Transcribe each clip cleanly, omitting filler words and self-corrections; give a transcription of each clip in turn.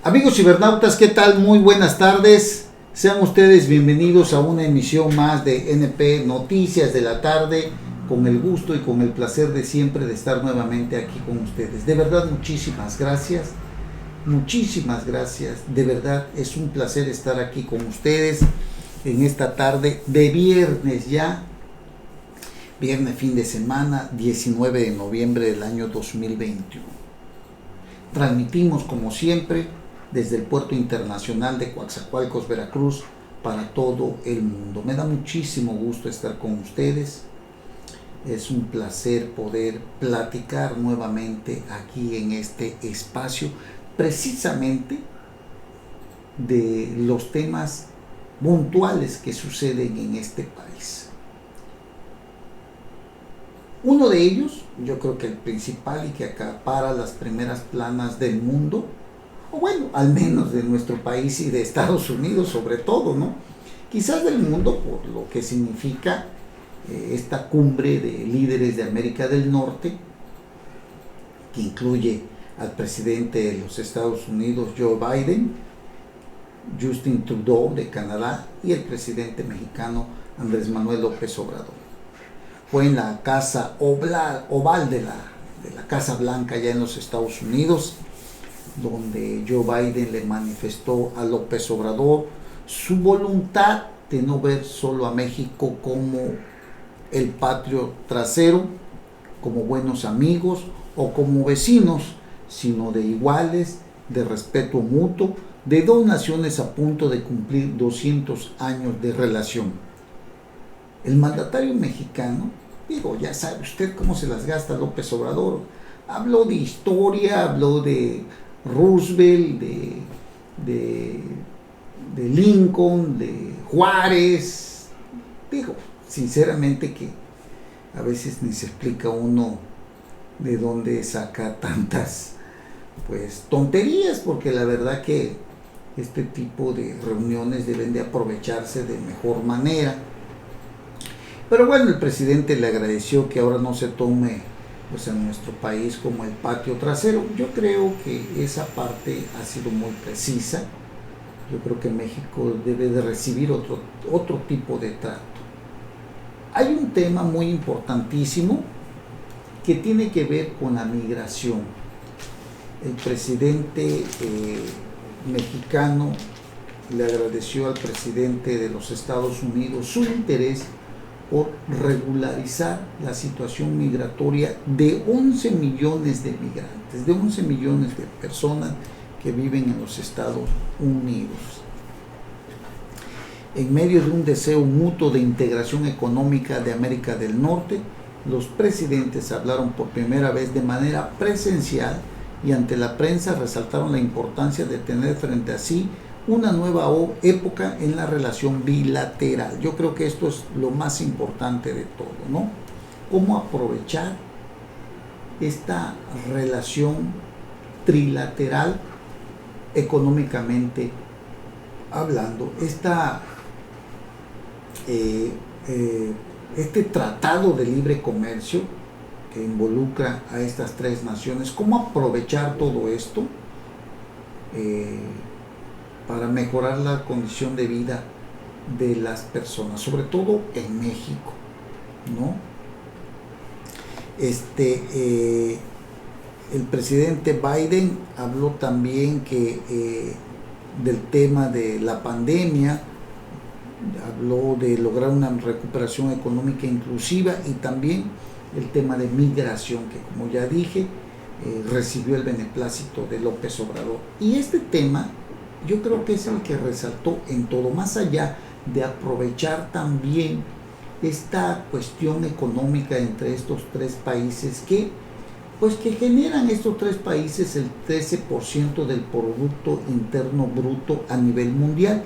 Amigos cibernautas, ¿qué tal? Muy buenas tardes. Sean ustedes bienvenidos a una emisión más de NP Noticias de la Tarde, con el gusto y con el placer de siempre de estar nuevamente aquí con ustedes. De verdad, muchísimas gracias. Muchísimas gracias. De verdad, es un placer estar aquí con ustedes en esta tarde de viernes ya. Viernes, fin de semana, 19 de noviembre del año 2021. Transmitimos como siempre desde el Puerto Internacional de Coatzacoalcos, Veracruz, para todo el mundo. Me da muchísimo gusto estar con ustedes. Es un placer poder platicar nuevamente aquí en este espacio, precisamente de los temas puntuales que suceden en este país. Uno de ellos, yo creo que el principal y que acapara las primeras planas del mundo, o bueno, al menos de nuestro país y de Estados Unidos sobre todo, ¿no? Quizás del mundo por lo que significa esta cumbre de líderes de América del Norte, que incluye al presidente de los Estados Unidos, Joe Biden, Justin Trudeau de Canadá y el presidente mexicano Andrés Manuel López Obrador. Fue en la casa oval de la Casa Blanca allá en los Estados Unidos, donde Joe Biden le manifestó a López Obrador su voluntad de no ver solo a México como el patrio trasero, como buenos amigos o como vecinos, sino de iguales, de respeto mutuo, de dos naciones a punto de cumplir 200 años de relación. El mandatario mexicano, ya sabe usted cómo se las gasta López Obrador, habló de historia, habló de Roosevelt, de Lincoln, de Juárez. Sinceramente que a veces ni se explica uno de dónde saca tantas tonterías, porque la verdad que este tipo de reuniones deben de aprovecharse de mejor manera. Pero bueno, el presidente le agradeció que ahora no se tome en nuestro país como el patio trasero. Yo creo que esa parte ha sido muy precisa. Yo creo que México debe de recibir otro tipo de trato. Hay un tema muy importantísimo que tiene que ver con la migración. El presidente mexicano le agradeció al presidente de los Estados Unidos su interés por regularizar la situación migratoria de 11 millones de migrantes, de 11 millones de personas que viven en los Estados Unidos. En medio de un deseo mutuo de integración económica de América del Norte, los presidentes hablaron por primera vez de manera presencial y ante la prensa resaltaron la importancia de tener frente a sí una nueva época en la relación bilateral. Yo creo que esto es lo más importante de todo, ¿no? Cómo aprovechar esta relación trilateral económicamente hablando, este tratado de libre comercio que involucra a estas tres naciones, cómo aprovechar todo esto para mejorar la condición de vida de las personas, sobre todo en México, ¿no? El presidente Biden habló también del tema de la pandemia, habló de lograr una recuperación económica inclusiva y también el tema de migración, que como ya dije, recibió el beneplácito de López Obrador. Y este tema yo creo que es el que resaltó en todo, más allá de aprovechar también esta cuestión económica entre estos tres países que generan estos tres países el 13% del Producto Interno Bruto a nivel mundial.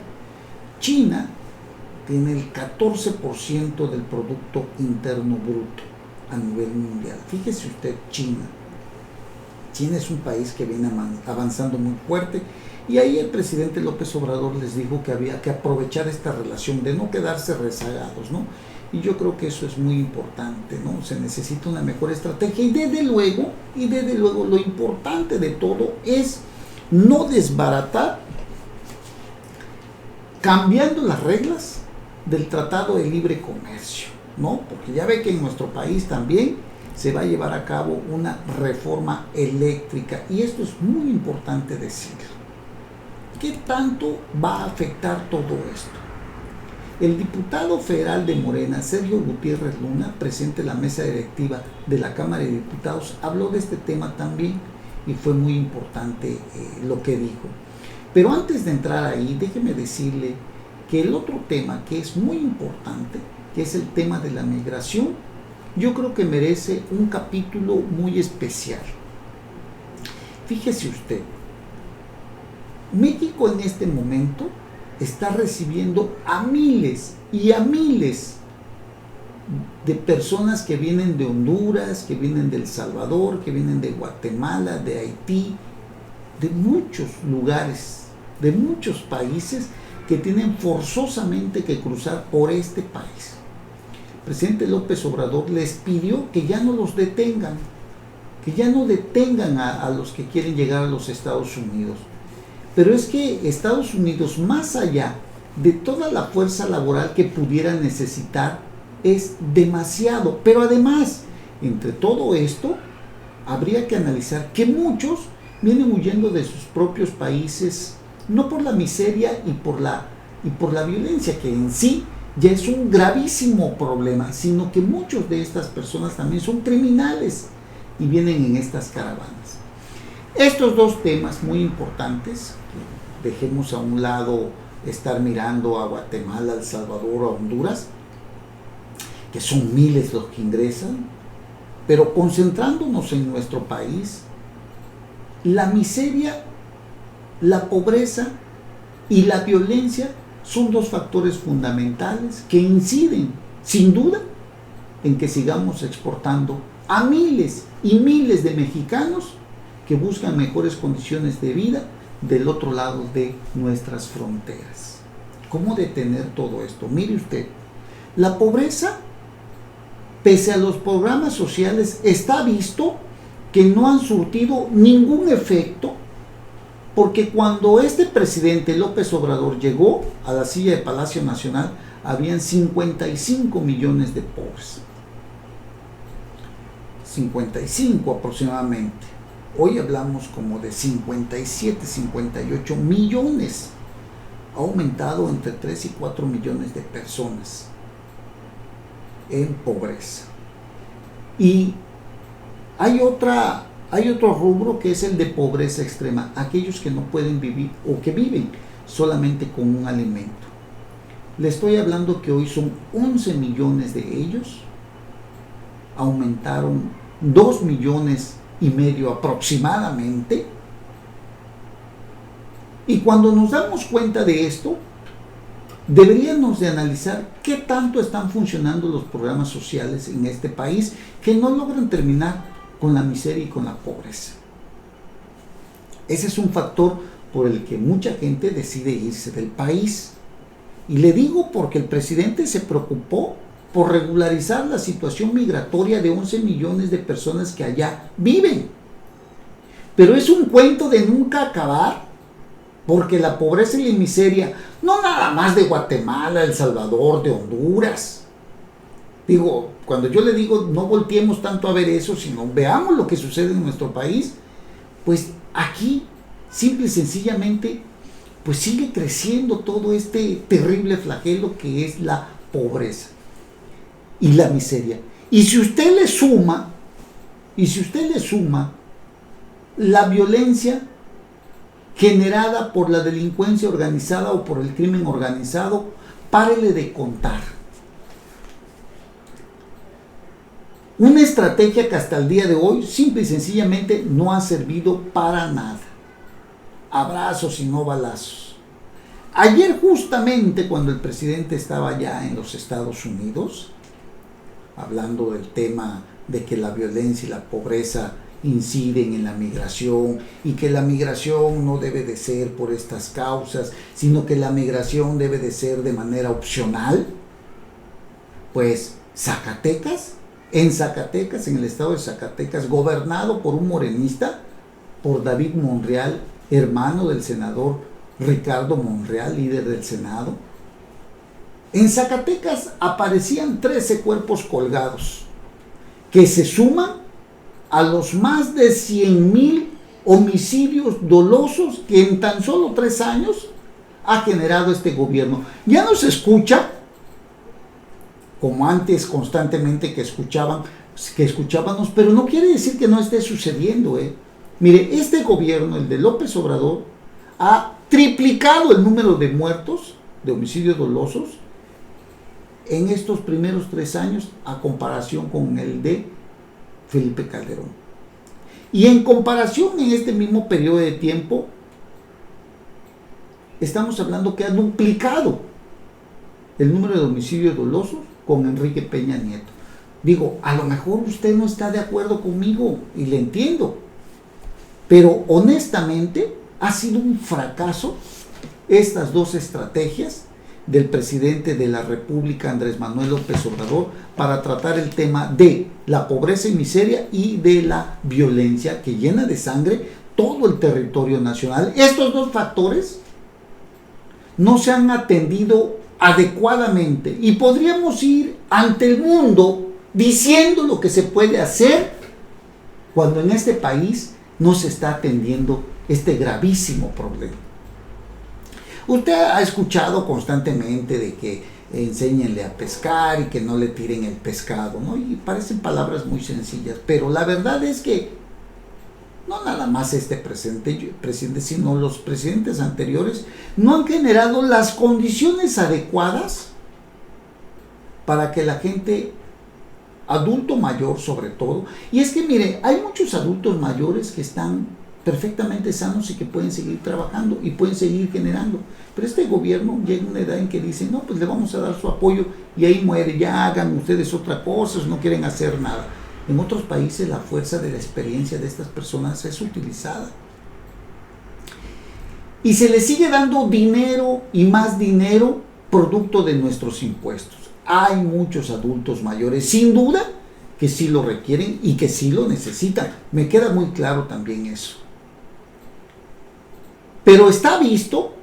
China tiene el 14% del Producto Interno Bruto a nivel mundial. Fíjese usted, China es un país que viene avanzando muy fuerte. Y ahí el presidente López Obrador les dijo que había que aprovechar esta relación, de no quedarse rezagados, ¿no? Y yo creo que eso es muy importante, ¿no? Se necesita una mejor estrategia y desde luego lo importante de todo es no desbaratar cambiando las reglas del Tratado de Libre Comercio, ¿no? Porque ya ve que en nuestro país también se va a llevar a cabo una reforma eléctrica y esto es muy importante decirlo. ¿Qué tanto va a afectar todo esto? El diputado federal de Morena, Sergio Gutiérrez Luna, presidente de la mesa directiva de la Cámara de Diputados, habló de este tema también y fue muy importante lo que dijo. Pero antes de entrar ahí, déjeme decirle que el otro tema que es muy importante, que es el tema de la migración, yo creo que merece un capítulo muy especial. Fíjese usted, México en este momento está recibiendo a miles y a miles de personas que vienen de Honduras, que vienen de El Salvador, que vienen de Guatemala, de Haití, de muchos lugares, de muchos países que tienen forzosamente que cruzar por este país. El presidente López Obrador les pidió que ya no los detengan, que ya no detengan a los que quieren llegar a los Estados Unidos. Pero es que Estados Unidos, más allá de toda la fuerza laboral que pudiera necesitar, es demasiado. Pero además, entre todo esto, habría que analizar que muchos vienen huyendo de sus propios países, no por la miseria y por la violencia, que en sí ya es un gravísimo problema, sino que muchos de estas personas también son criminales y vienen en estas caravanas. Estos dos temas muy importantes, que dejemos a un lado estar mirando a Guatemala, a El Salvador, a Honduras, que son miles los que ingresan, pero concentrándonos en nuestro país, la miseria, la pobreza y la violencia son dos factores fundamentales que inciden, sin duda, en que sigamos exportando a miles y miles de mexicanos que buscan mejores condiciones de vida del otro lado de nuestras fronteras. ¿Cómo detener todo esto? Mire usted, la pobreza, pese a los programas sociales, está visto que no han surtido ningún efecto, porque cuando este presidente López Obrador llegó a la silla de Palacio Nacional, habían 55 millones de pobres. 55 aproximadamente. Hoy hablamos como de 57, 58 millones. Ha aumentado entre 3 y 4 millones de personas en pobreza. Y hay otro rubro que es el de pobreza extrema, aquellos que no pueden vivir o que viven solamente con un alimento. Le estoy hablando que hoy son 11 millones de ellos, aumentaron 2 millones y medio aproximadamente. Y cuando nos damos cuenta de esto, deberíamos de analizar qué tanto están funcionando los programas sociales en este país que no logran terminar con la miseria y con la pobreza. Ese es un factor por el que mucha gente decide irse del país. Y le digo porque el presidente se preocupó por regularizar la situación migratoria de 11 millones de personas que allá viven. Pero es un cuento de nunca acabar, porque la pobreza y la miseria, no nada más de Guatemala, El Salvador, de Honduras. Digo, cuando yo le digo no volteemos tanto a ver eso, sino veamos lo que sucede en nuestro país, pues aquí, simple y sencillamente, pues sigue creciendo todo este terrible flagelo que es la pobreza y la miseria. Y si usted le suma la violencia generada por la delincuencia organizada o por el crimen organizado, párele de contar. Una estrategia que hasta el día de hoy simple y sencillamente no ha servido para nada. Abrazos y no balazos. Ayer justamente cuando el presidente estaba ya en los Estados Unidos, hablando del tema de que la violencia y la pobreza inciden en la migración y que la migración no debe de ser por estas causas, sino que la migración debe de ser de manera opcional, pues en el estado de Zacatecas, gobernado por un morenista, por David Monreal, hermano del senador Ricardo Monreal, líder del Senado. En Zacatecas aparecían 13 cuerpos colgados, que se suman a los más de 100,000 homicidios dolosos que en tan solo 3 años ha generado este gobierno. Ya no se escucha, como antes constantemente que escuchábamos, pero no quiere decir que no esté sucediendo. Mire, este gobierno, el de López Obrador, ha triplicado el número de muertos, de homicidios dolosos, en estos primeros 3 años a comparación con el de Felipe Calderón. Y en comparación en este mismo periodo de tiempo, estamos hablando que ha duplicado el número de homicidios dolosos con Enrique Peña Nieto. Digo, a lo mejor usted no está de acuerdo conmigo y le entiendo, pero honestamente ha sido un fracaso estas dos estrategias del presidente de la República, Andrés Manuel López Obrador, para tratar el tema de la pobreza y miseria y de la violencia que llena de sangre todo el territorio nacional. Estos dos factores no se han atendido adecuadamente y podríamos ir ante el mundo diciendo lo que se puede hacer cuando en este país no se está atendiendo este gravísimo problema. Usted ha escuchado constantemente de que enséñenle a pescar y que no le tiren el pescado, ¿no? Y parecen palabras muy sencillas, pero la verdad es que no nada más este presidente, sino los presidentes anteriores no han generado las condiciones adecuadas para que la gente, adulto mayor sobre todo, y es que mire, hay muchos adultos mayores que están perfectamente sanos y que pueden seguir trabajando y pueden seguir generando, pero este gobierno llega a una edad en que dice, no, pues le vamos a dar su apoyo y ahí muere, ya hagan ustedes otra cosa, no quieren hacer nada. En otros países la fuerza de la experiencia de estas personas es utilizada y se les sigue dando dinero y más dinero producto de nuestros impuestos. Hay muchos adultos mayores, sin duda, que sí lo requieren y que sí lo necesitan. Me queda muy claro también eso. Pero está visto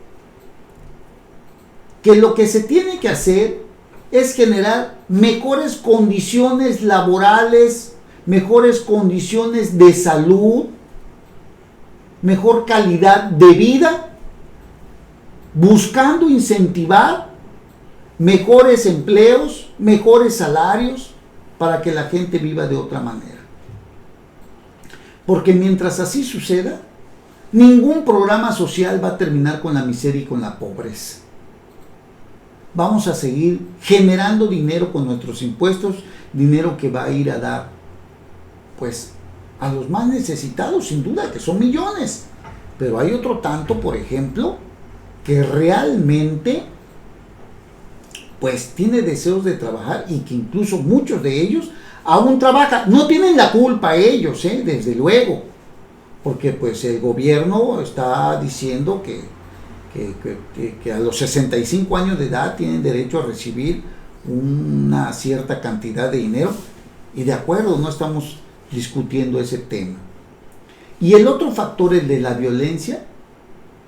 que lo que se tiene que hacer es generar mejores condiciones laborales, mejores condiciones de salud, mejor calidad de vida, buscando incentivar mejores empleos, mejores salarios, para que la gente viva de otra manera. Porque mientras así suceda, ningún programa social va a terminar con la miseria y con la pobreza. Vamos a seguir generando dinero con nuestros impuestos, dinero que va a ir a dar, pues, a los más necesitados, sin duda, que son millones. Pero hay otro tanto, por ejemplo, que realmente, pues, tiene deseos de trabajar y que incluso muchos de ellos aún trabajan. No tienen la culpa ellos, desde luego, porque pues el gobierno está diciendo que a los 65 años de edad tienen derecho a recibir una cierta cantidad de dinero, y de acuerdo, no estamos discutiendo ese tema. Y el otro factor, el de la violencia,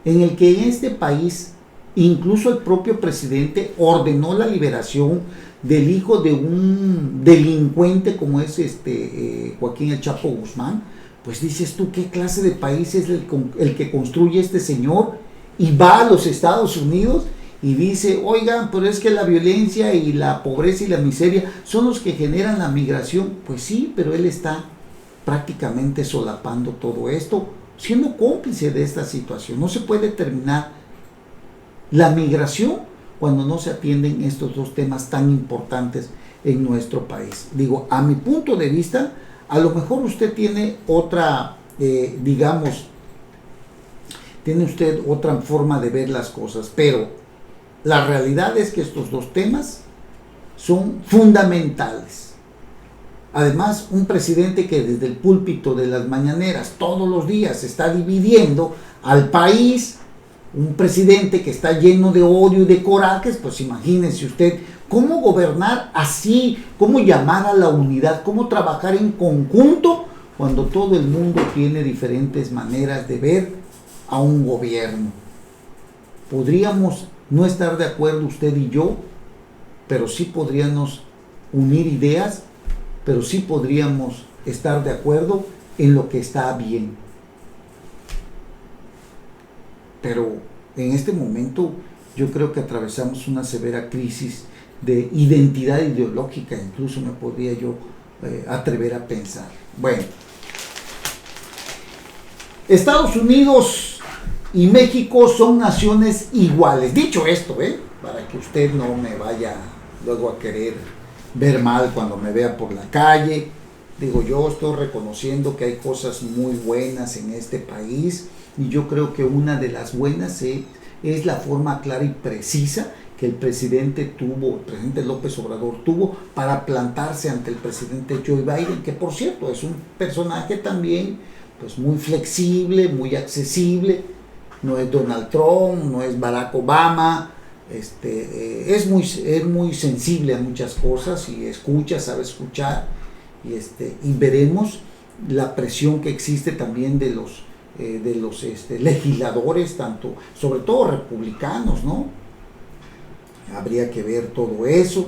en el que en este país incluso el propio presidente ordenó la liberación del hijo de un delincuente como es Joaquín El Chapo Guzmán. Pues dices tú, ¿qué clase de país es el que construye este señor? Y va a los Estados Unidos y dice, oigan, pero es que la violencia y la pobreza y la miseria son los que generan la migración. Pues sí, pero él está prácticamente solapando todo esto, siendo cómplice de esta situación. No se puede terminar la migración cuando no se atienden estos dos temas tan importantes en nuestro país. Digo, a mi punto de vista, a lo mejor usted tiene otra, tiene usted otra forma de ver las cosas, pero la realidad es que estos dos temas son fundamentales. Además, un presidente que desde el púlpito de las mañaneras todos los días está dividiendo al país, un presidente que está lleno de odio y de corajes, pues imagínense usted cómo gobernar así, cómo llamar a la unidad, cómo trabajar en conjunto cuando todo el mundo tiene diferentes maneras de ver a un gobierno. Podríamos no estar de acuerdo usted y yo, pero sí podríamos unir ideas, pero sí podríamos estar de acuerdo en lo que está bien. Pero en este momento yo creo que atravesamos una severa crisis de identidad ideológica, incluso me podría yo atrever a pensar. Bueno, Estados Unidos y México son naciones iguales. Dicho esto, para que usted no me vaya luego a querer ver mal cuando me vea por la calle, digo, yo estoy reconociendo que hay cosas muy buenas en este país, y yo creo que una de las buenas es la forma clara y precisa que el presidente López Obrador tuvo para plantarse ante el presidente Joe Biden, que por cierto es un personaje también pues muy flexible, muy accesible, no es Donald Trump, no es Barack Obama, es muy sensible a muchas cosas y sabe escuchar, y veremos la presión que existe también de los legisladores, sobre todo republicanos, ¿no? Habría que ver todo eso,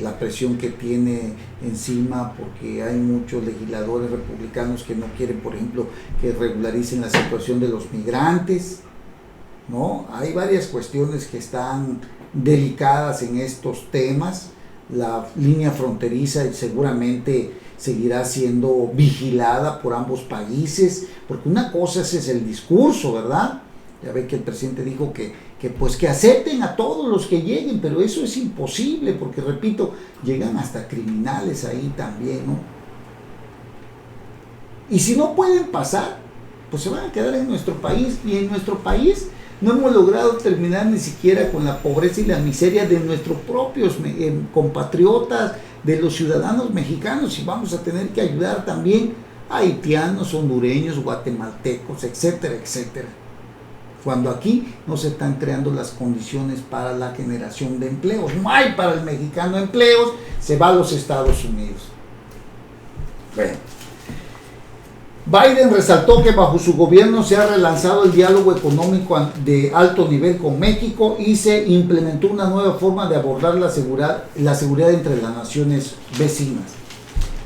la presión que tiene encima, porque hay muchos legisladores republicanos que no quieren, por ejemplo, que regularicen la situación de los migrantes, ¿no? Hay varias cuestiones que están delicadas en estos temas. La línea fronteriza seguramente seguirá siendo vigilada por ambos países, porque una cosa es el discurso, ¿verdad? Ya ve que el presidente dijo que acepten a todos los que lleguen, pero eso es imposible, porque repito, llegan hasta criminales ahí también, ¿no? Y si no pueden pasar, pues se van a quedar en nuestro país, y en nuestro país no hemos logrado terminar ni siquiera con la pobreza y la miseria de nuestros propios compatriotas, de los ciudadanos mexicanos, y vamos a tener que ayudar también a haitianos, hondureños, guatemaltecos, etcétera, etcétera. Cuando aquí no se están creando las condiciones para la generación de empleos. No hay para el mexicano empleos, se va a los Estados Unidos. Bueno. Biden resaltó que bajo su gobierno se ha relanzado el diálogo económico de alto nivel con México y se implementó una nueva forma de abordar la seguridad entre las naciones vecinas.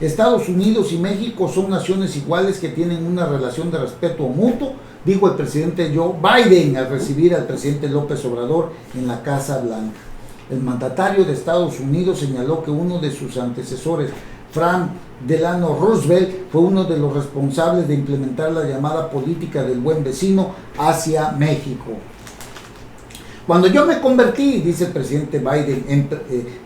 Estados Unidos y México son naciones iguales que tienen una relación de respeto mutuo, dijo el presidente Joe Biden al recibir al presidente López Obrador en la Casa Blanca. El mandatario de Estados Unidos señaló que uno de sus antecesores, Franklin Delano Roosevelt, fue uno de los responsables de implementar la llamada política del buen vecino hacia México. Cuando yo me convertí, dice el presidente Biden,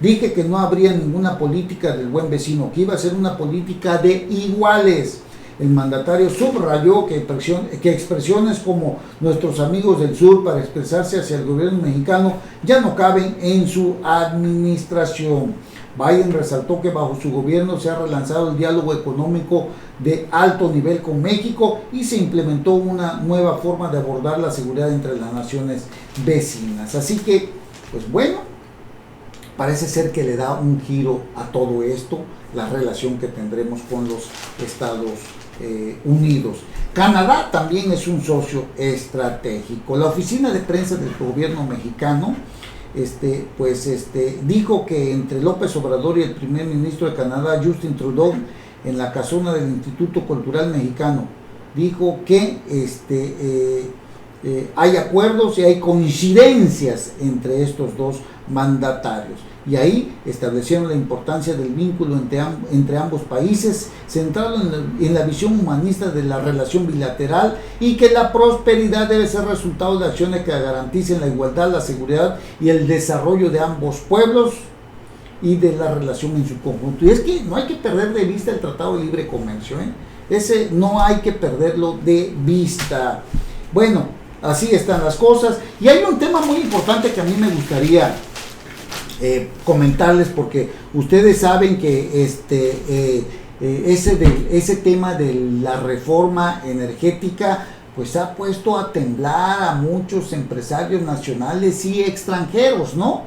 dije que no habría ninguna política del buen vecino, que iba a ser una política de iguales. El mandatario subrayó que expresiones como nuestros amigos del sur para expresarse hacia el gobierno mexicano ya no caben en su administración. Biden resaltó que bajo su gobierno se ha relanzado el diálogo económico de alto nivel con México y se implementó una nueva forma de abordar la seguridad entre las naciones vecinas. Así que, pues bueno, parece ser que le da un giro a todo esto, la relación que tendremos con los Estados Unidos. Canadá también es un socio estratégico. La oficina de prensa del gobierno mexicano dijo que entre López Obrador y el primer ministro de Canadá, Justin Trudeau, en la casona del Instituto Cultural Mexicano, dijo que hay acuerdos y hay coincidencias entre estos dos mandatarios. Y ahí establecieron la importancia del vínculo entre ambos países, centrado en la visión humanista de la relación bilateral, y que la prosperidad debe ser resultado de acciones que garanticen la igualdad, la seguridad y el desarrollo de ambos pueblos y de la relación en su conjunto. Y es que no hay que perder de vista el Tratado de Libre Comercio, ese no hay que perderlo de vista. Bueno, así están las cosas. Y hay un tema muy importante que a mí me gustaría comentarles, porque ustedes saben que ese tema de la reforma energética pues ha puesto a temblar a muchos empresarios nacionales y extranjeros, ¿no?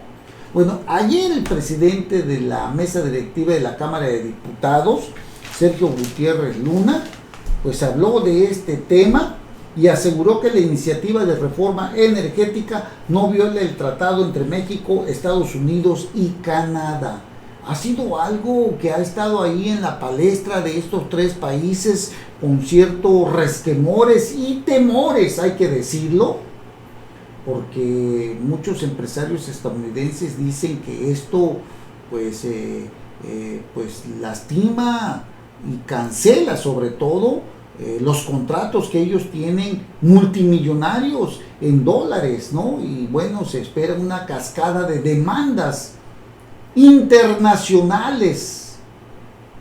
Bueno, ayer el presidente de la mesa directiva de la Cámara de Diputados, Sergio Gutiérrez Luna, pues habló de este tema y aseguró que la iniciativa de reforma energética no viola el tratado entre México, Estados Unidos y Canadá. Ha sido algo que ha estado ahí en la palestra de estos tres países con ciertos resquemores y temores, hay que decirlo, porque muchos empresarios estadounidenses dicen que esto pues lastima y cancela sobre todo los contratos que ellos tienen multimillonarios en dólares, ¿no? Y bueno, se espera una cascada de demandas internacionales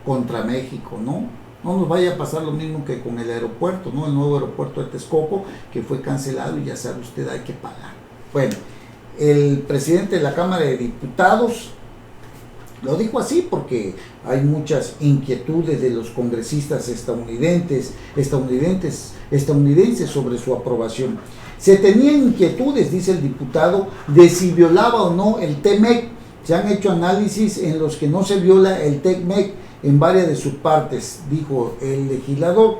contra México, ¿no? No nos vaya a pasar lo mismo que con el aeropuerto, ¿no? El nuevo aeropuerto de Texcoco, que fue cancelado y ya sabe usted, hay que pagar. Bueno, el presidente de la Cámara de Diputados lo dijo así porque hay muchas inquietudes de los congresistas estadounidenses sobre su aprobación. Se tenían inquietudes, dice el diputado, de si violaba o no el TMEC. Se han hecho análisis en los que no se viola el TMEC en varias de sus partes, dijo el legislador.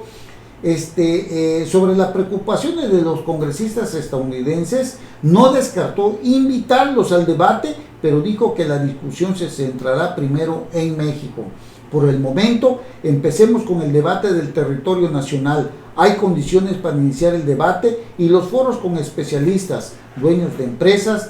Sobre las preocupaciones de los congresistas estadounidenses, no descartó invitarlos al debate, pero dijo que la discusión se centrará primero en México. Por el momento, empecemos con el debate del territorio nacional. Hay condiciones para iniciar el debate y los foros con especialistas, dueños de empresas,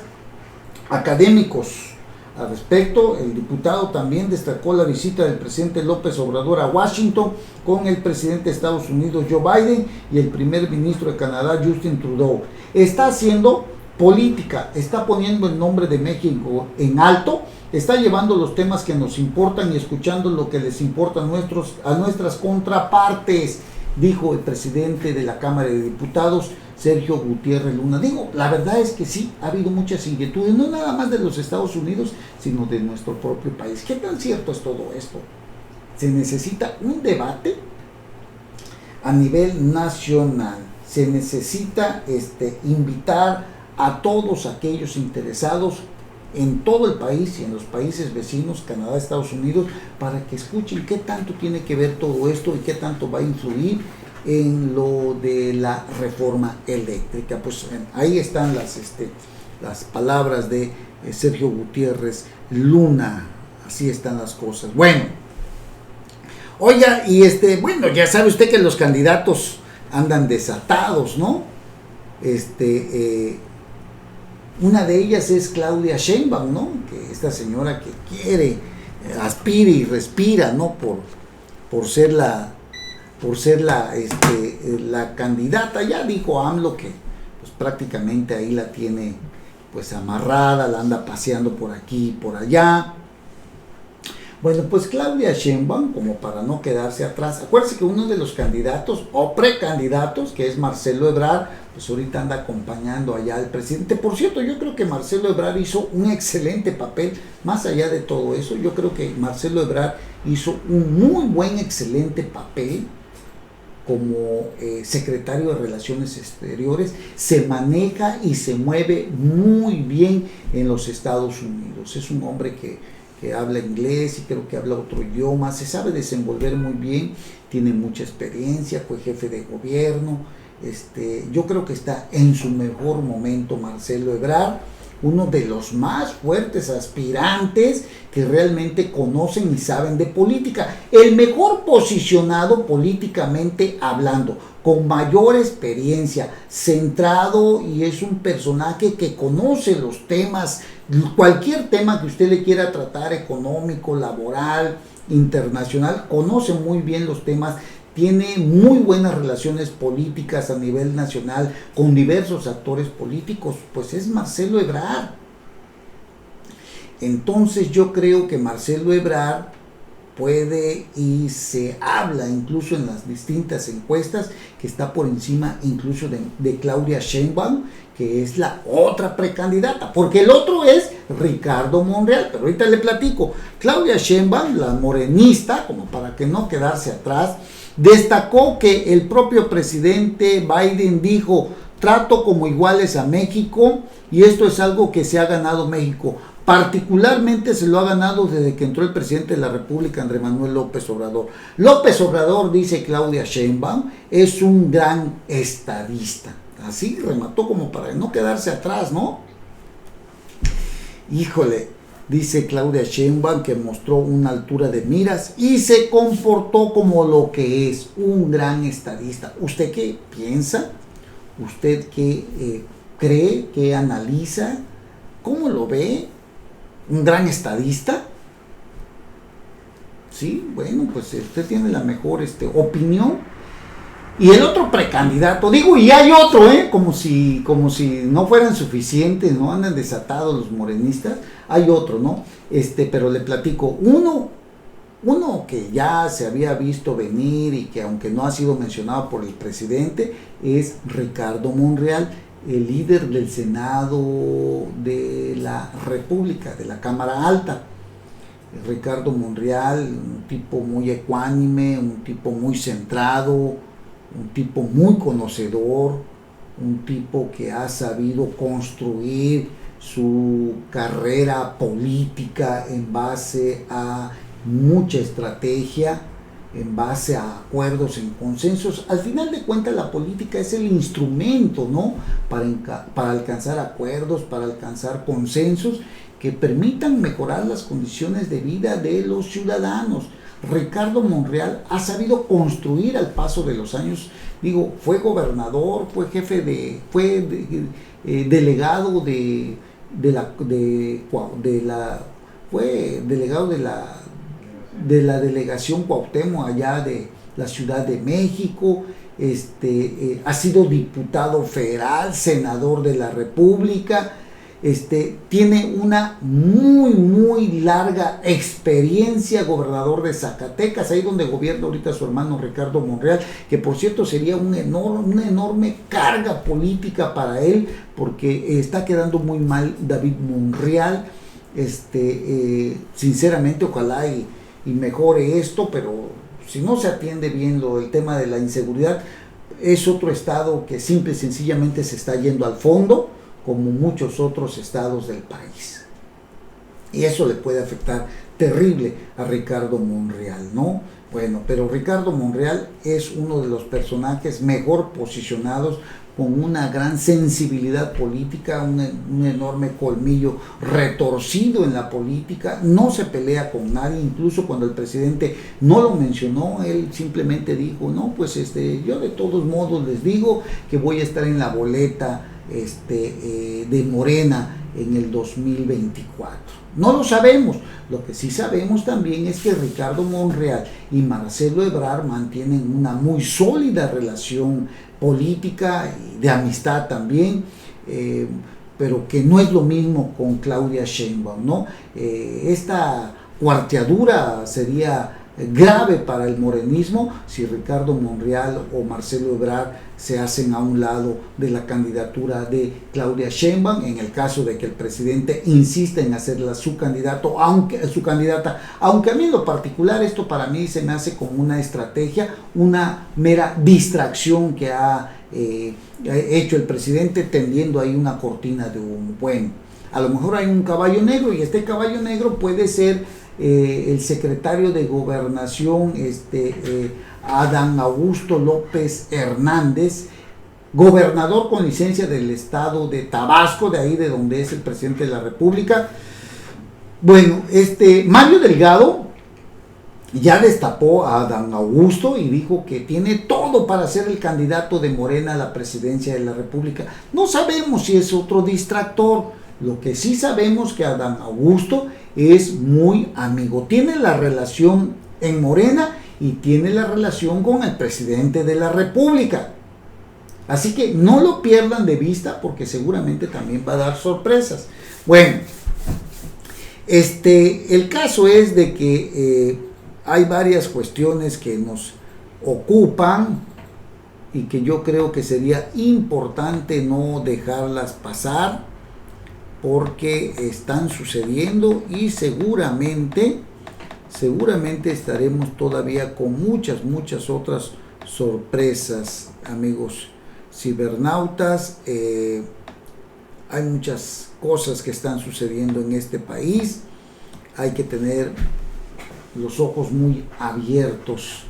académicos. Al respecto, el diputado también destacó la visita del presidente López Obrador a Washington con el presidente de Estados Unidos Joe Biden y el primer ministro de Canadá Justin Trudeau. Está haciendo política, está poniendo el nombre de México en alto, está llevando los temas que nos importan y escuchando lo que les importa a nuestras contrapartes, dijo el presidente de la Cámara de Diputados, Sergio Gutiérrez Luna. Digo, la verdad es que sí, ha habido muchas inquietudes, no nada más de los Estados Unidos, sino de nuestro propio país. ¿Qué tan cierto es todo esto? Se necesita un debate a nivel nacional, se necesita invitar a todos aquellos interesados en todo el país y en los países vecinos, Canadá, Estados Unidos, para que escuchen qué tanto tiene que ver todo esto y qué tanto va a influir en lo de la reforma eléctrica. Pues ahí están las palabras de Sergio Gutiérrez Luna. Así están las cosas. Bueno, oiga, y bueno, ya sabe usted que los candidatos andan desatados, ¿no? Una de ellas es Claudia Sheinbaum, ¿no? Que esta señora que quiere, aspira y respira, ¿no? Por ser la candidata. Ya dijo AMLO que pues prácticamente ahí la tiene pues amarrada, la anda paseando por aquí y por allá. Bueno, pues Claudia Sheinbaum, como para no quedarse atrás, acuérdense que uno de los candidatos o precandidatos, que es Marcelo Ebrard, pues ahorita anda acompañando allá al presidente. Por cierto, yo creo que Marcelo Ebrard hizo un excelente papel, más allá de todo eso, yo creo que Marcelo Ebrard hizo un muy buen, excelente papel como secretario de Relaciones Exteriores. Se maneja y se mueve muy bien en los Estados Unidos. Es un hombre que habla inglés y creo que habla otro idioma, se sabe desenvolver muy bien, tiene mucha experiencia, fue jefe de gobierno. Yo creo que está en su mejor momento Marcelo Ebrard, uno de los más fuertes aspirantes que realmente conocen y saben de política, el mejor posicionado políticamente hablando, con mayor experiencia, centrado, y es un personaje que conoce los temas, cualquier tema que usted le quiera tratar, económico, laboral, internacional, conoce muy bien los temas, tiene muy buenas relaciones políticas a nivel nacional con diversos actores políticos. Pues es Marcelo Ebrard. Entonces yo creo que Marcelo Ebrard puede, y se habla incluso en las distintas encuestas, que está por encima incluso de Claudia Sheinbaum, que es la otra precandidata, porque el otro es Ricardo Monreal, pero ahorita le platico. Claudia Sheinbaum, la morenista, como para que no quedarse atrás, destacó que el propio presidente Biden dijo: trato como iguales a México, y esto es algo que se ha ganado México. Particularmente se lo ha ganado desde que entró el presidente de la República, Andrés Manuel López Obrador. López Obrador, dice Claudia Sheinbaum, es un gran estadista. Así remató como para no quedarse atrás, ¿no? Híjole, dice Claudia Sheinbaum que mostró una altura de miras y se comportó como lo que es, un gran estadista. ¿Usted qué piensa? ¿Usted qué cree? ¿Qué analiza? ¿Cómo lo ve? ¿Un gran estadista? Sí, bueno, pues usted tiene la mejor opinión. Y el otro precandidato, digo, y hay otro, como si no fueran suficientes, no andan desatados los morenistas, hay otro, ¿no? Pero le platico, uno que ya se había visto venir y que aunque no ha sido mencionado por el presidente, es Ricardo Monreal, el líder del Senado de la República, de la Cámara Alta. Ricardo Monreal, un tipo muy ecuánime, un tipo muy centrado, un tipo muy conocedor, un tipo que ha sabido construir su carrera política en base a mucha estrategia, en base a acuerdos, en consensos. Al final de cuentas, la política es el instrumento, ¿no?, para alcanzar acuerdos, para alcanzar consensos que permitan mejorar las condiciones de vida de los ciudadanos. Ricardo Monreal ha sabido construir al paso de los años. Digo, fue gobernador, fue delegado fue delegado de la delegación Cuauhtémoc allá de la Ciudad de México. Ha sido diputado federal, senador de la República. Tiene una muy larga experiencia, gobernador de Zacatecas, ahí donde gobierna ahorita su hermano Ricardo Monreal, que por cierto sería una enorme carga política para él, porque está quedando muy mal David Monreal. Sinceramente, ojalá y mejore esto, pero si no se atiende bien el tema de la inseguridad, es otro estado que simple y sencillamente se está yendo al fondo, como muchos otros estados del país. Y eso le puede afectar terrible a Ricardo Monreal, ¿no? Bueno, pero Ricardo Monreal es uno de los personajes mejor posicionados, con una gran sensibilidad política, un enorme colmillo retorcido en la política. No se pelea con nadie, incluso cuando el presidente no lo mencionó, él simplemente dijo, no, pues yo de todos modos les digo que voy a estar en la boleta de Morena en el 2024. No lo sabemos. Lo que sí sabemos también es que Ricardo Monreal y Marcelo Ebrard mantienen una muy sólida relación política y de amistad también, pero que no es lo mismo con Claudia Sheinbaum, ¿no? Esta cuarteadura sería grave para el morenismo si Ricardo Monreal o Marcelo Ebrard se hacen a un lado de la candidatura de Claudia Sheinbaum, en el caso de que el presidente insista en hacerla su candidata, aunque a mí en lo particular esto para mí se me hace como una estrategia, una mera distracción que ha hecho el presidente, tendiendo ahí una cortina de humo. Bueno, a lo mejor hay un caballo negro, y este caballo negro puede ser el secretario de Gobernación, Adán Augusto López Hernández, gobernador con licencia del estado de Tabasco, de ahí de donde es el presidente de la República. Bueno, Mario Delgado ya destapó a Adán Augusto y dijo que tiene todo para ser el candidato de Morena a la presidencia de la República. No sabemos si es otro distractor. Lo que sí sabemos que Adán Augusto es muy amigo, tiene la relación en Morena y tiene la relación con el presidente de la República. Así que no lo pierdan de vista, porque seguramente también va a dar sorpresas. Bueno, el caso es de que hay varias cuestiones que nos ocupan y que yo creo que sería importante no dejarlas pasar, porque están sucediendo y seguramente estaremos todavía con muchas otras sorpresas, amigos cibernautas. hay muchas cosas que están sucediendo en este país, hay que tener los ojos muy abiertos,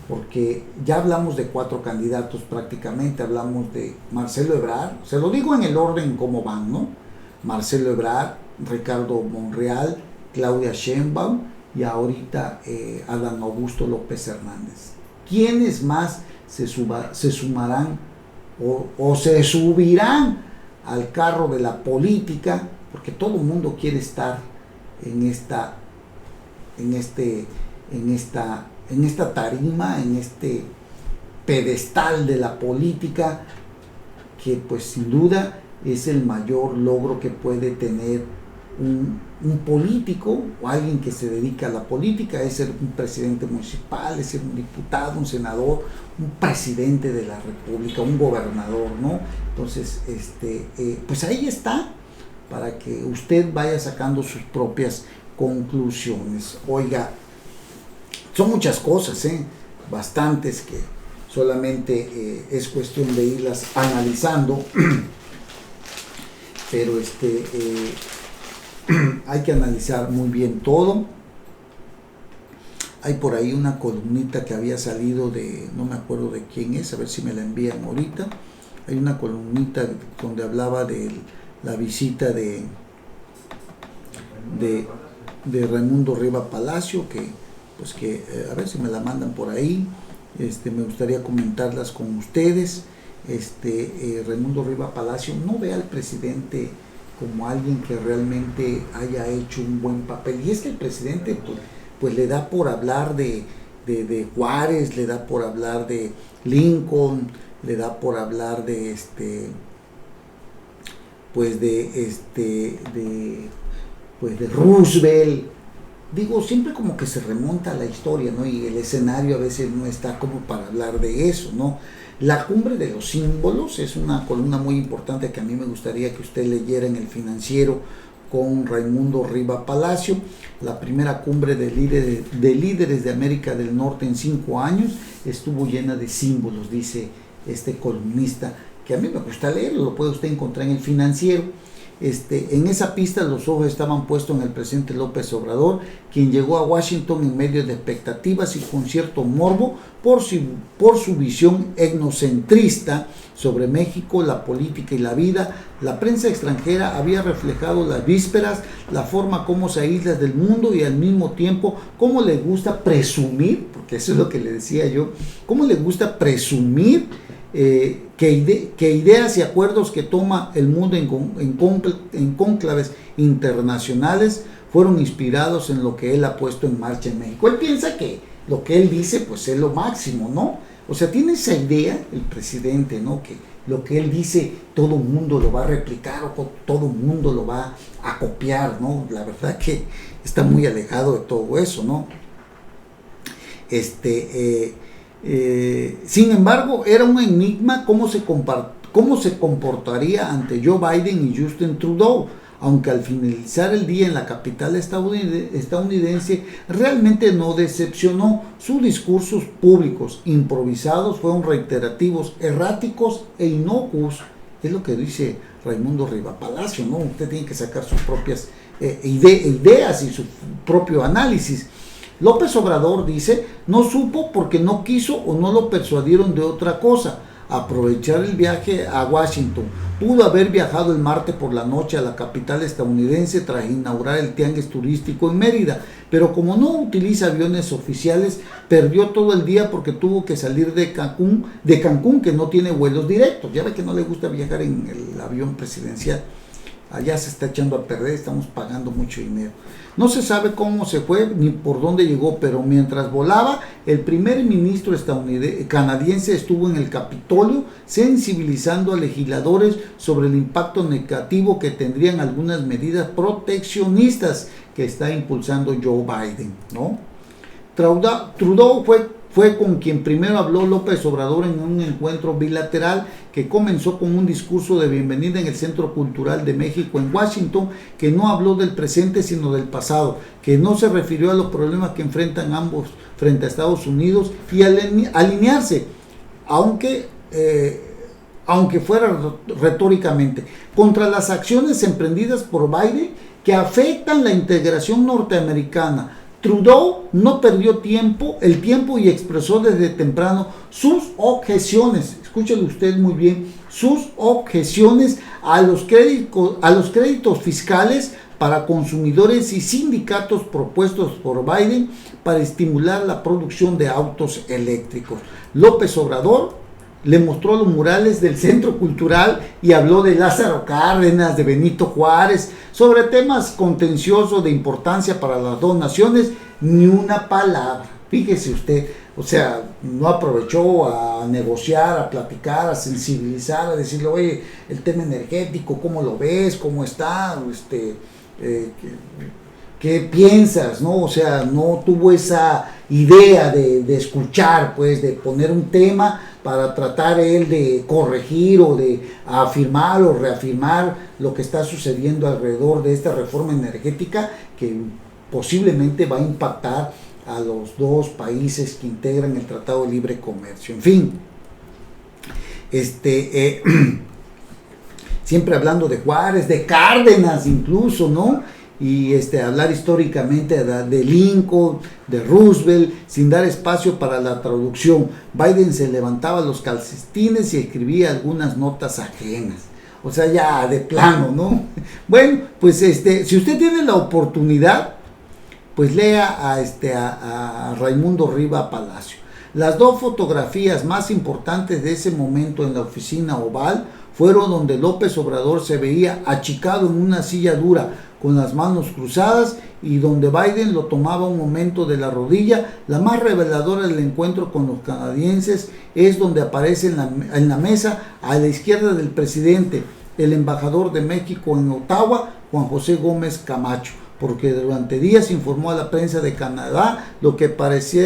porque ya hablamos de 4 candidatos prácticamente, hablamos de Marcelo Ebrard, se lo digo en el orden como van, ¿no? Marcelo Ebrard, Ricardo Monreal, Claudia Sheinbaum y ahorita Adán Augusto López Hernández. ¿Quiénes más se sumarán o se subirán al carro de la política? Porque todo el mundo quiere estar en esta tarima, en este pedestal de la política, que pues sin duda es el mayor logro que puede tener un político o alguien que se dedica a la política, es ser un presidente municipal, es ser un diputado, un senador, un presidente de la república, un gobernador, ¿no? Entonces, pues ahí está, para que usted vaya sacando sus propias conclusiones. Oiga, son muchas cosas, bastantes, que solamente es cuestión de irlas analizando, pero hay que analizar muy bien todo. Hay por ahí una columnita que había salido de, no me acuerdo de quién es, a ver si me la envían ahorita. Hay una columnita donde hablaba de la visita de Raimundo Riva Palacio, que a ver si me la mandan por ahí. Me gustaría comentarlas con ustedes. Raimundo Riva Palacio no ve al presidente como alguien que realmente haya hecho un buen papel, y es que el presidente pues le da por hablar de Juárez, le da por hablar de Lincoln, le da por hablar de Roosevelt. Digo, siempre como que se remonta a la historia, ¿no? Y el escenario a veces no está como para hablar de eso, ¿no? La cumbre de los símbolos es una columna muy importante que a mí me gustaría que usted leyera en El Financiero, con Raimundo Riva Palacio. La primera cumbre de líderes de América del Norte en 5 años estuvo llena de símbolos, dice este columnista, que a mí me gusta leerlo, lo puede usted encontrar en El Financiero. En esa pista los ojos estaban puestos en el presidente López Obrador, quien llegó a Washington en medio de expectativas y con cierto morbo por su visión etnocentrista sobre México, la política y la vida. La prensa extranjera había reflejado las vísperas, la forma como se aísla del mundo y al mismo tiempo cómo le gusta presumir, porque eso es lo que le decía yo, cómo le gusta presumir que ideas y acuerdos que toma el mundo en cónclaves internacionales fueron inspirados en lo que él ha puesto en marcha en México. Él piensa que lo que él dice pues es lo máximo, ¿no? O sea, tiene esa idea el presidente, ¿no? Que lo que él dice todo el mundo lo va a replicar o todo el mundo lo va a copiar, ¿no? La verdad que está muy alejado de todo eso, ¿no? Sin embargo, era un enigma cómo se comportaría ante Joe Biden y Justin Trudeau, aunque al finalizar el día en la capital estadounidense realmente no decepcionó. Sus discursos públicos improvisados fueron reiterativos, erráticos e inocuos. Es lo que dice Raimundo Riva Palacio, ¿no? Usted tiene que sacar sus propias ideas y su propio análisis. López Obrador dice, no supo porque no quiso o no lo persuadieron de otra cosa, aprovechar el viaje a Washington. Pudo haber viajado el martes por la noche a la capital estadounidense tras inaugurar el tianguis turístico en Mérida, pero como no utiliza aviones oficiales, perdió todo el día porque tuvo que salir de Cancún, que no tiene vuelos directos. Ya ve que no le gusta viajar en el avión presidencial. Allá se está echando a perder, estamos pagando mucho dinero. No se sabe cómo se fue ni por dónde llegó, pero mientras volaba, el primer ministro canadiense estuvo en el Capitolio sensibilizando a legisladores sobre el impacto negativo que tendrían algunas medidas proteccionistas que está impulsando Joe Biden, ¿no? Trudeau fue con quien primero habló López Obrador en un encuentro bilateral que comenzó con un discurso de bienvenida en el Centro Cultural de México en Washington, que no habló del presente sino del pasado, que no se refirió a los problemas que enfrentan ambos frente a Estados Unidos y al alinearse, aunque aunque fuera retóricamente, contra las acciones emprendidas por Biden que afectan la integración norteamericana. Trudeau no perdió el tiempo y expresó desde temprano sus objeciones, escúchelo usted muy bien, sus objeciones a los créditos fiscales para consumidores y sindicatos propuestos por Biden para estimular la producción de autos eléctricos. López Obrador le mostró los murales del Centro Cultural y habló de Lázaro Cárdenas, de Benito Juárez, sobre temas contenciosos de importancia para las dos naciones, ni una palabra. Fíjese usted, o sea, no aprovechó a negociar, a platicar, a sensibilizar, a decirle, oye, el tema energético, ¿cómo lo ves? ¿Cómo está? ¿Qué piensas? ¿No? O sea, no tuvo esa idea de escuchar, pues, de poner un tema para tratar él de corregir o de afirmar o reafirmar lo que está sucediendo alrededor de esta reforma energética que posiblemente va a impactar a los dos países que integran el Tratado de Libre Comercio. En fin, siempre hablando de Juárez, de Cárdenas incluso, ¿no? Y hablar históricamente de Lincoln, de Roosevelt, sin dar espacio para la traducción. Biden se levantaba los calcetines y escribía algunas notas ajenas. O sea, ya de plano, ¿no? Bueno, pues si usted tiene la oportunidad, pues lea a Raimundo Riva Palacio. Las dos fotografías más importantes de ese momento en la oficina oval fueron donde López Obrador se veía achicado en una silla dura, con las manos cruzadas, y donde Biden lo tomaba un momento de la rodilla. La más reveladora del encuentro con los canadienses es donde aparece en la mesa, a la izquierda del presidente, el embajador de México en Ottawa, Juan José Gómez Camacho, porque durante días informó a la prensa de Canadá lo que pareció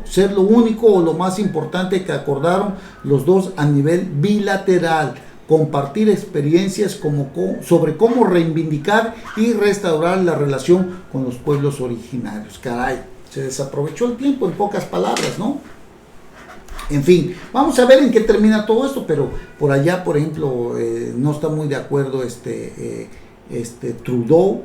ser lo único o lo más importante que acordaron los dos a nivel bilateral: compartir experiencias sobre cómo reivindicar y restaurar la relación con los pueblos originarios. Caray, se desaprovechó el tiempo, en pocas palabras, ¿no? En fin, vamos a ver en qué termina todo esto, pero por allá, por ejemplo, no está muy de acuerdo Trudeau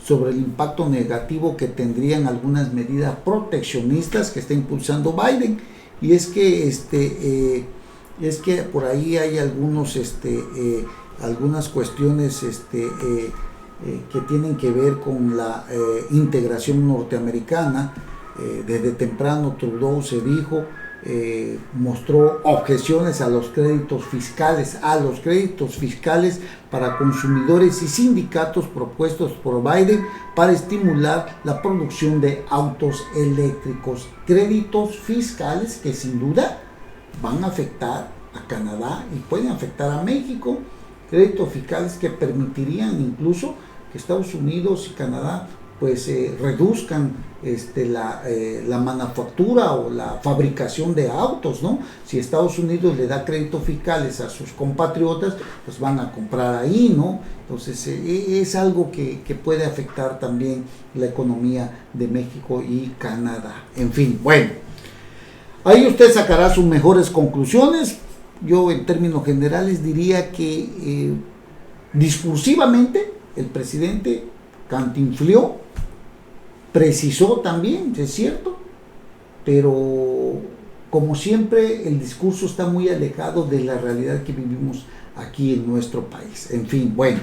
sobre el impacto negativo que tendrían algunas medidas proteccionistas que está impulsando Biden. Y es que por ahí hay algunas cuestiones que tienen que ver con la integración norteamericana. Desde temprano Trudeau mostró objeciones a los créditos fiscales para consumidores y sindicatos propuestos por Biden para estimular la producción de autos eléctricos. Créditos fiscales que sin duda van a afectar a Canadá y pueden afectar a México. Créditos fiscales que permitirían incluso que Estados Unidos y Canadá pues reduzcan la manufactura o la fabricación de autos, ¿no? Si Estados Unidos le da créditos fiscales a sus compatriotas, pues van a comprar ahí, ¿no? Entonces es algo que puede afectar también la economía de México y Canadá. En fin, bueno, ahí usted sacará sus mejores conclusiones. Yo en términos generales diría que discursivamente el presidente cantinfleó, precisó también, es cierto, pero como siempre el discurso está muy alejado de la realidad que vivimos aquí en nuestro país. En fin, bueno,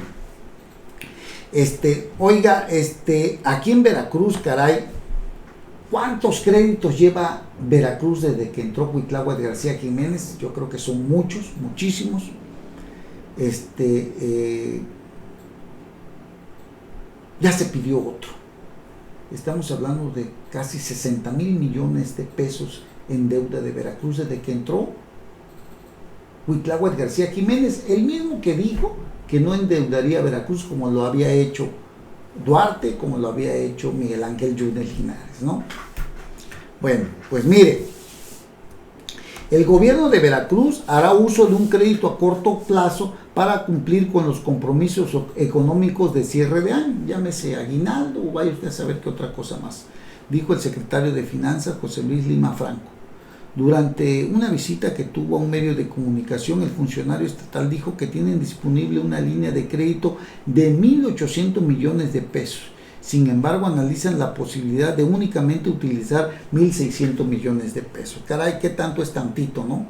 oiga, aquí en Veracruz, caray, ¿cuántos créditos lleva Veracruz desde que entró Cuitláhuac García Jiménez? Yo creo que son muchos, muchísimos. Ya se pidió otro. Estamos hablando de casi 60,000 millones de pesos en deuda de Veracruz desde que entró Cuitláhuac García Jiménez, el mismo que dijo que no endeudaría a Veracruz como lo había hecho Duarte, como lo había hecho Miguel Ángel Yunes Linares, ¿no? Bueno, pues mire, el gobierno de Veracruz hará uso de un crédito a corto plazo para cumplir con los compromisos económicos de cierre de año, llámese aguinaldo o vaya usted a saber qué otra cosa más, dijo el secretario de Finanzas José Luis Lima Franco. Durante una visita que tuvo a un medio de comunicación, el funcionario estatal dijo que tienen disponible una línea de crédito de 1.800 millones de pesos. Sin embargo, analizan la posibilidad de únicamente utilizar 1.600 millones de pesos. Caray, ¿qué tanto es tantito, no?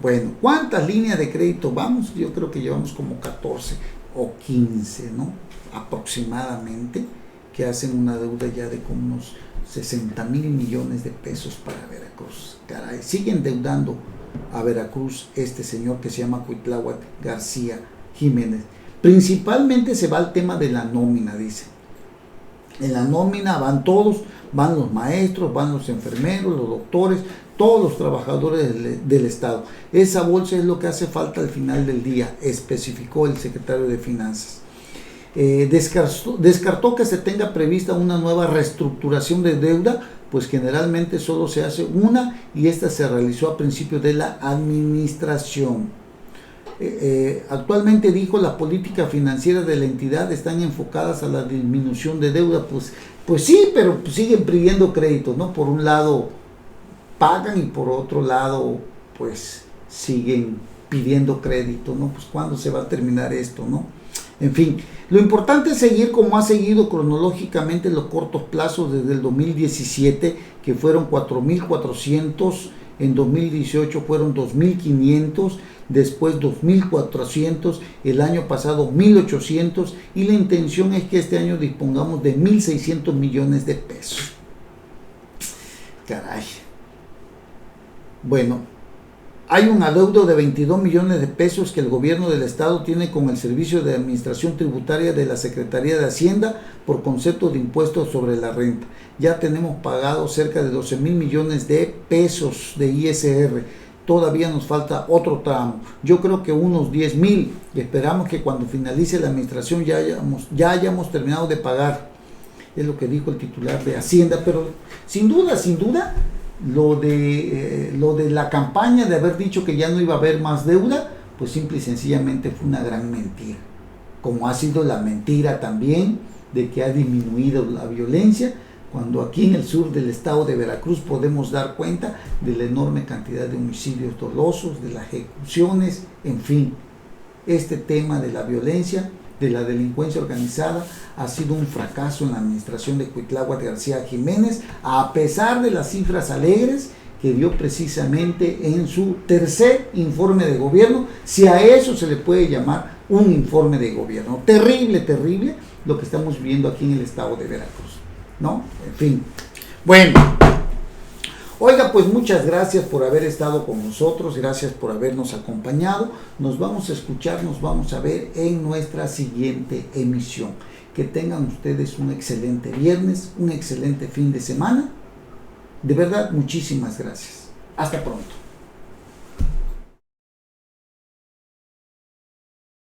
Bueno, ¿cuántas líneas de crédito vamos? Yo creo que llevamos como 14 o 15, ¿no? Aproximadamente, que hacen una deuda ya de como unos 60.000 millones de pesos para Veracruz. Caray, sigue endeudando a Veracruz este señor que se llama Cuitláhuac García Jiménez. Principalmente se va al tema de la nómina, dice. En la nómina van todos, van los maestros, van los enfermeros, los doctores, todos los trabajadores del Estado. Esa bolsa es lo que hace falta al final del día, especificó el secretario de Finanzas. Descartó que se tenga prevista una nueva reestructuración de deuda, pues generalmente solo se hace una y esta se realizó a principios de la administración. Actualmente, dijo, la política financiera de la entidad están enfocadas a la disminución de deuda. Pues sí, pero pues siguen pidiendo créditos, ¿no? Por un lado pagan y por otro lado pues siguen pidiendo crédito, ¿no? Pues ¿cuándo se va a terminar esto, no? En fin, lo importante es seguir como ha seguido cronológicamente los cortos plazos desde el 2017, que fueron 4.400, en 2018 fueron 2.500, después 2.400, el año pasado 1.800 y la intención es que este año dispongamos de 1.600 millones de pesos. Caray. Bueno, hay un adeudo de 22 millones de pesos que el gobierno del estado tiene con el Servicio de Administración Tributaria de la Secretaría de Hacienda por concepto de impuestos sobre la renta. Ya tenemos pagado cerca de 12.000 millones de pesos de ISR. Todavía nos falta otro tramo. Yo creo que unos 10.000. Y esperamos que cuando finalice la administración ya hayamos terminado de pagar. Es lo que dijo el titular de Hacienda. Pero sin duda, lo de la campaña de haber dicho que ya no iba a haber más deuda, pues simple y sencillamente fue una gran mentira. Como ha sido la mentira también de que ha disminuido la violencia, cuando aquí en el sur del estado de Veracruz podemos dar cuenta de la enorme cantidad de homicidios dolosos, de las ejecuciones, en fin. Este tema de la violencia, de la delincuencia organizada, ha sido un fracaso en la administración de Cuitláhuac García Jiménez, a pesar de las cifras alegres que dio precisamente en su tercer informe de gobierno, si a eso se le puede llamar un informe de gobierno. Terrible, terrible lo que estamos viendo aquí en el estado de Veracruz, ¿no? En fin. Bueno, oiga, pues muchas gracias por haber estado con nosotros, gracias por habernos acompañado. Nos vamos a escuchar, nos vamos a ver en nuestra siguiente emisión. Que tengan ustedes un excelente viernes, un excelente fin de semana. De verdad, muchísimas gracias. Hasta pronto.